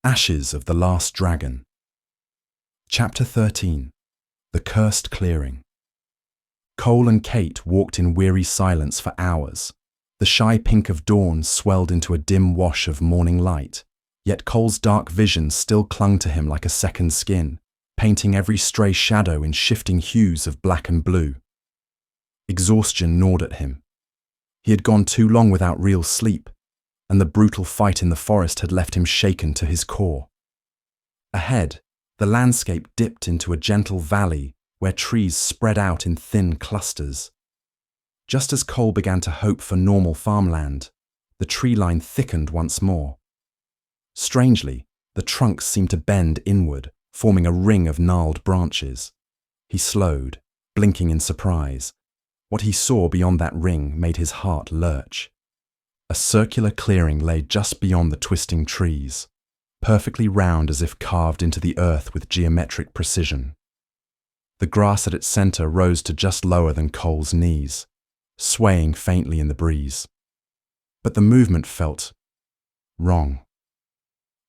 Ashes of the Last Dragon. Chapter 13. The Cursed Clearing. Cole and Kate walked in weary silence for hours. The shy pink of dawn swelled into a dim wash of morning light, yet Cole's dark vision still clung to him like a second skin, painting every stray shadow in shifting hues of black and blue. Exhaustion gnawed at him. He had gone too long without real sleep, and the brutal fight in the forest had left him shaken to his core. Ahead, the landscape dipped into a gentle valley where trees spread out in thin clusters. Just as Cole began to hope for normal farmland, the tree line thickened once more. Strangely, the trunks seemed to bend inward, forming a ring of gnarled branches. He slowed, blinking in surprise. What he saw beyond that ring made his heart lurch. A circular clearing lay just beyond the twisting trees, perfectly round as if carved into the earth with geometric precision. The grass at its center rose to just lower than Cole's knees, swaying faintly in the breeze. But the movement felt wrong.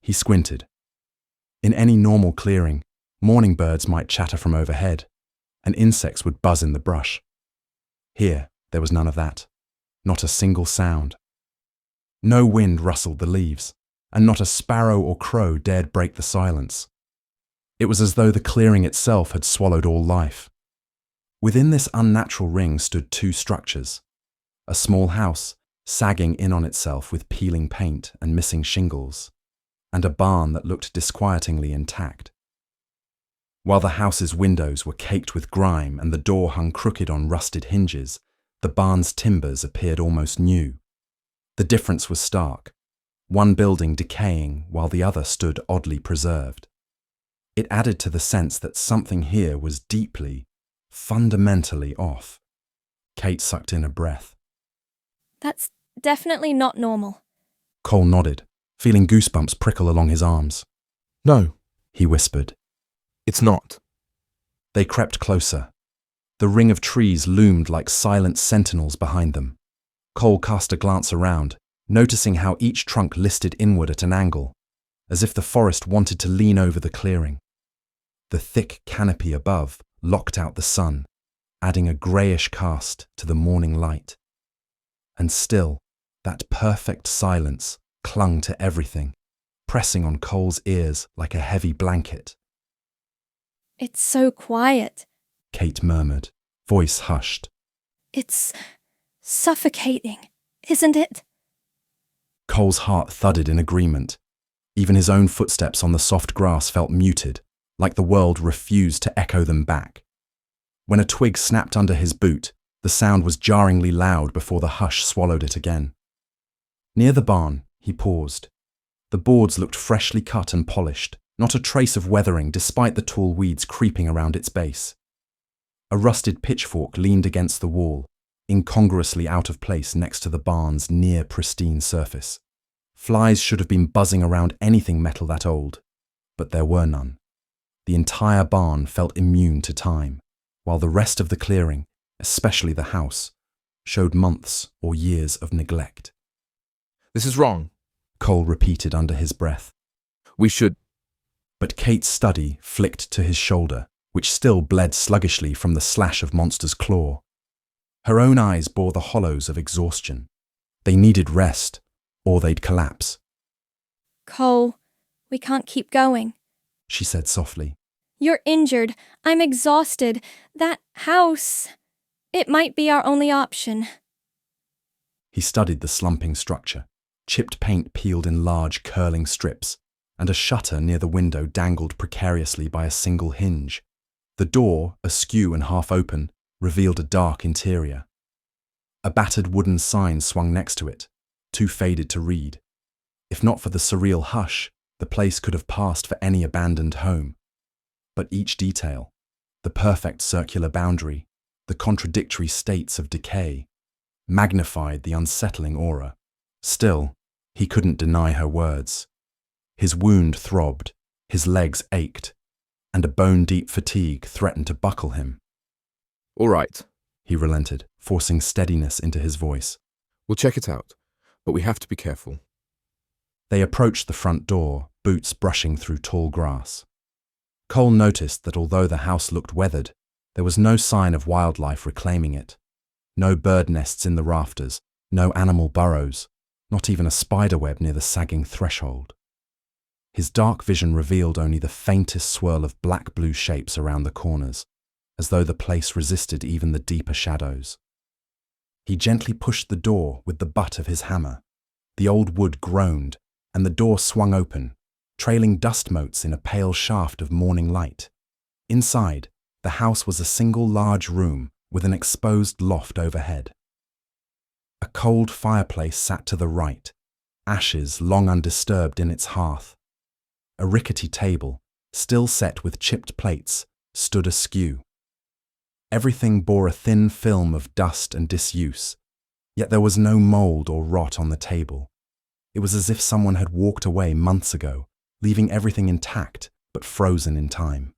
He squinted. In any normal clearing, morning birds might chatter from overhead, and insects would buzz in the brush. Here, there was none of that. Not a single sound. No wind rustled the leaves, and not a sparrow or crow dared break the silence. It was as though the clearing itself had swallowed all life. Within this unnatural ring stood two structures: a small house, sagging in on itself with peeling paint and missing shingles, and a barn that looked disquietingly intact. While the house's windows were caked with grime and the door hung crooked on rusted hinges, the barn's timbers appeared almost new. The difference was stark, one building decaying while the other stood oddly preserved. It added to the sense that something here was deeply, fundamentally off. Kate sucked in a breath. That's definitely not normal. Cole nodded, feeling goosebumps prickle along his arms. No, He whispered. it's not. They crept closer. The ring of trees loomed like silent sentinels behind them. Cole cast a glance around, noticing how each trunk listed inward at an angle, as if the forest wanted to lean over the clearing. The thick canopy above locked out the sun, adding a greyish cast to the morning light. And still, that perfect silence clung to everything, pressing on Cole's ears like a heavy blanket. It's so quiet. Kate murmured, voice hushed. It's suffocating, isn't it? Cole's heart thudded in agreement. Even his own footsteps on the soft grass felt muted, like the world refused to echo them back. When a twig snapped under his boot, the sound was jarringly loud before the hush swallowed it again. Near the barn, he paused. The boards looked freshly cut and polished, not a trace of weathering despite the tall weeds creeping around its base. A rusted pitchfork leaned against the wall, incongruously out of place next to the barn's near-pristine surface. Flies should have been buzzing around anything metal that old, but there were none. The entire barn felt immune to time, while the rest of the clearing, especially the house, showed months or years of neglect. This is wrong. Cole repeated under his breath. We should... But Kate's study flicked to his shoulder, which still bled sluggishly from the slash of Monster's claw. Her own eyes bore the hollows of exhaustion. They needed rest, or they'd collapse. Cole, we can't keep going. She said softly. You're injured. I'm exhausted. That house... It might be our only option. He studied the slumping structure. Chipped paint peeled in large, curling strips, and a shutter near the window dangled precariously by a single hinge. The door, askew and half open, revealed a dark interior. A battered wooden sign swung next to it, too faded to read. If not for the surreal hush, the place could have passed for any abandoned home. But each detail, the perfect circular boundary, the contradictory states of decay, magnified the unsettling aura. Still, he couldn't deny her words. His wound throbbed, his legs ached, and a bone-deep fatigue threatened to buckle him. All right, He relented, forcing steadiness into his voice. we'll check it out, but we have to be careful. They approached the front door, boots brushing through tall grass. Cole noticed that although the house looked weathered, there was no sign of wildlife reclaiming it. No bird nests in the rafters, no animal burrows, not even a spiderweb near the sagging threshold. His dark vision revealed only the faintest swirl of black-blue shapes around the corners, as though the place resisted even the deeper shadows. He gently pushed the door with the butt of his hammer. The old wood groaned, and the door swung open, trailing dust motes in a pale shaft of morning light. Inside, the house was a single large room with an exposed loft overhead. A cold fireplace sat to the right, ashes long undisturbed in its hearth. A rickety table, still set with chipped plates, stood askew. Everything bore a thin film of dust and disuse, yet there was no mold or rot on the table. It was as if someone had walked away months ago, leaving everything intact but frozen in time.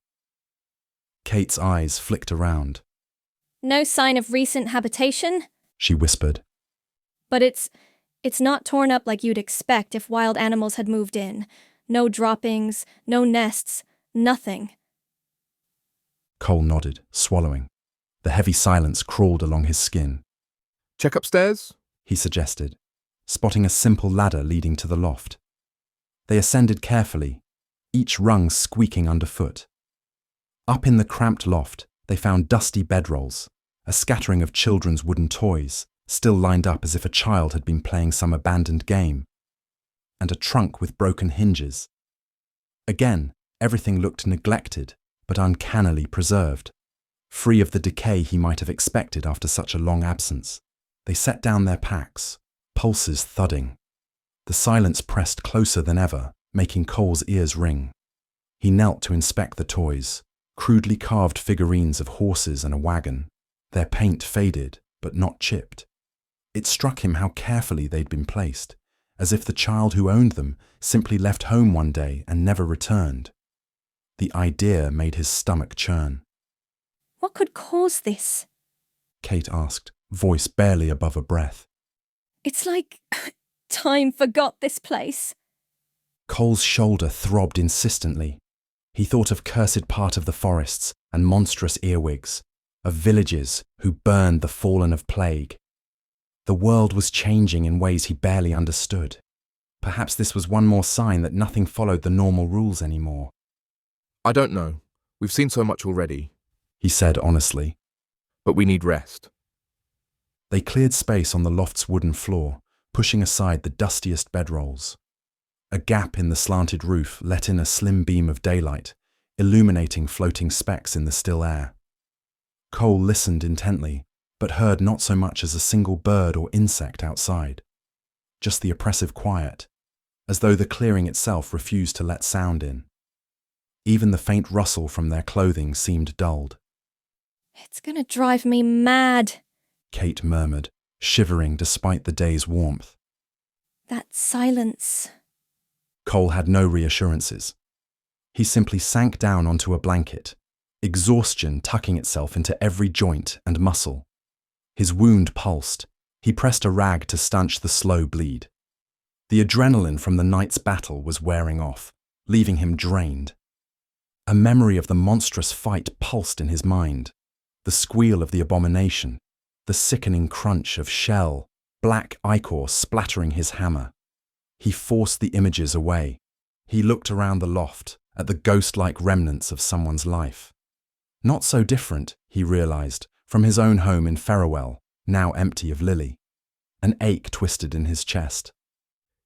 Kate's eyes flicked around. No sign of recent habitation? She whispered. But it's not torn up like you'd expect if wild animals had moved in. No droppings, no nests, nothing. Cole nodded, swallowing. The heavy silence crawled along his skin. Check upstairs? He suggested, spotting a simple ladder leading to the loft. They ascended carefully, each rung squeaking underfoot. Up in the cramped loft, they found dusty bedrolls, a scattering of children's wooden toys, still lined up as if a child had been playing some abandoned game, and a trunk with broken hinges. Again, everything looked neglected, but uncannily preserved, free of the decay he might have expected after such a long absence. They set down their packs, pulses thudding. The silence pressed closer than ever, making Cole's ears ring. He knelt to inspect the toys, crudely carved figurines of horses and a wagon, their paint faded, but not chipped. It struck him how carefully they'd been placed, as if the child who owned them simply left home one day and never returned. The idea made his stomach churn. What could cause this? Kate asked, voice barely above a breath. It's like time forgot this place. Cole's shoulder throbbed insistently. He thought of cursed part of the forests and monstrous earwigs, of villages who burned the fallen of plague. The world was changing in ways he barely understood. Perhaps this was one more sign that nothing followed the normal rules anymore. I don't know. We've seen so much already, he said honestly. but we need rest. They cleared space on the loft's wooden floor, pushing aside the dustiest bedrolls. A gap in the slanted roof let in a slim beam of daylight, illuminating floating specks in the still air. Cole listened intently, but heard not so much as a single bird or insect outside. Just the oppressive quiet, as though the clearing itself refused to let sound in. Even the faint rustle from their clothing seemed dulled. It's gonna drive me mad. Kate murmured, shivering despite the day's warmth. That silence. Cole had no reassurances. He simply sank down onto a blanket, exhaustion tucking itself into every joint and muscle. His wound pulsed. He pressed a rag to stanch the slow bleed. The adrenaline from the night's battle was wearing off, leaving him drained. A memory of the monstrous fight pulsed in his mind. The squeal of the abomination, the sickening crunch of shell, black ichor splattering his hammer. He forced the images away. He looked around the loft at the ghost-like remnants of someone's life. Not so different, he realized, from his own home in Ferrowell, now empty of Lily. An ache twisted in his chest.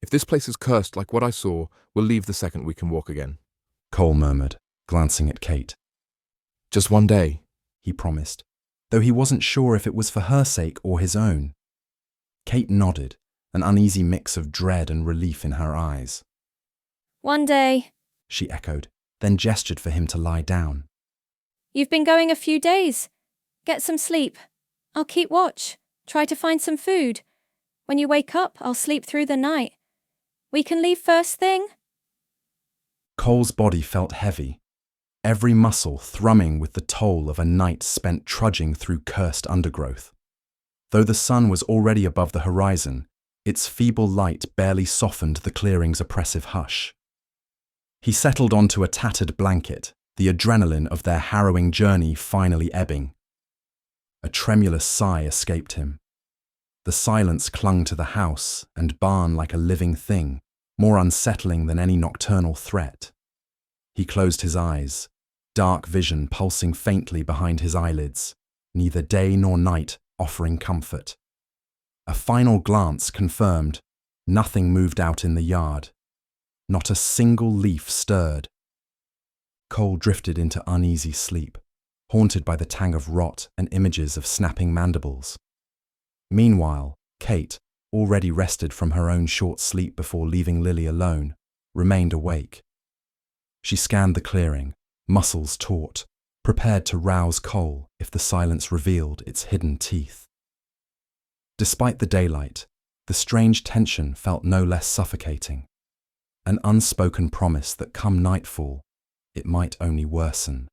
If this place is cursed like what I saw, we'll leave the second we can walk again. Cole murmured, glancing at Kate. Just one day, he promised, though he wasn't sure if it was for her sake or his own. Kate nodded, an uneasy mix of dread and relief in her eyes. One day. She echoed, then gestured for him to lie down. You've been going a few days. Get some sleep. I'll keep watch. Try to find some food. When you wake up, I'll sleep through the night. We can leave first thing? Cole's body felt heavy, every muscle thrumming with the toll of a night spent trudging through cursed undergrowth. Though the sun was already above the horizon, Its feeble light barely softened the clearing's oppressive hush. He settled onto a tattered blanket, the adrenaline of their harrowing journey finally ebbing. A tremulous sigh escaped him. The silence clung to the house and barn like a living thing, more unsettling than any nocturnal threat. He closed his eyes, dark vision pulsing faintly behind his eyelids, neither day nor night offering comfort. A final glance confirmed nothing moved out in the yard. Not a single leaf stirred. Cole drifted into uneasy sleep, haunted by the tang of rot and images of snapping mandibles. Meanwhile, Kate, already rested from her own short sleep before leaving Lily alone, remained awake. She scanned the clearing, muscles taut, prepared to rouse Cole if the silence revealed its hidden teeth. Despite the daylight, the strange tension felt no less suffocating, an unspoken promise that come nightfall, it might only worsen.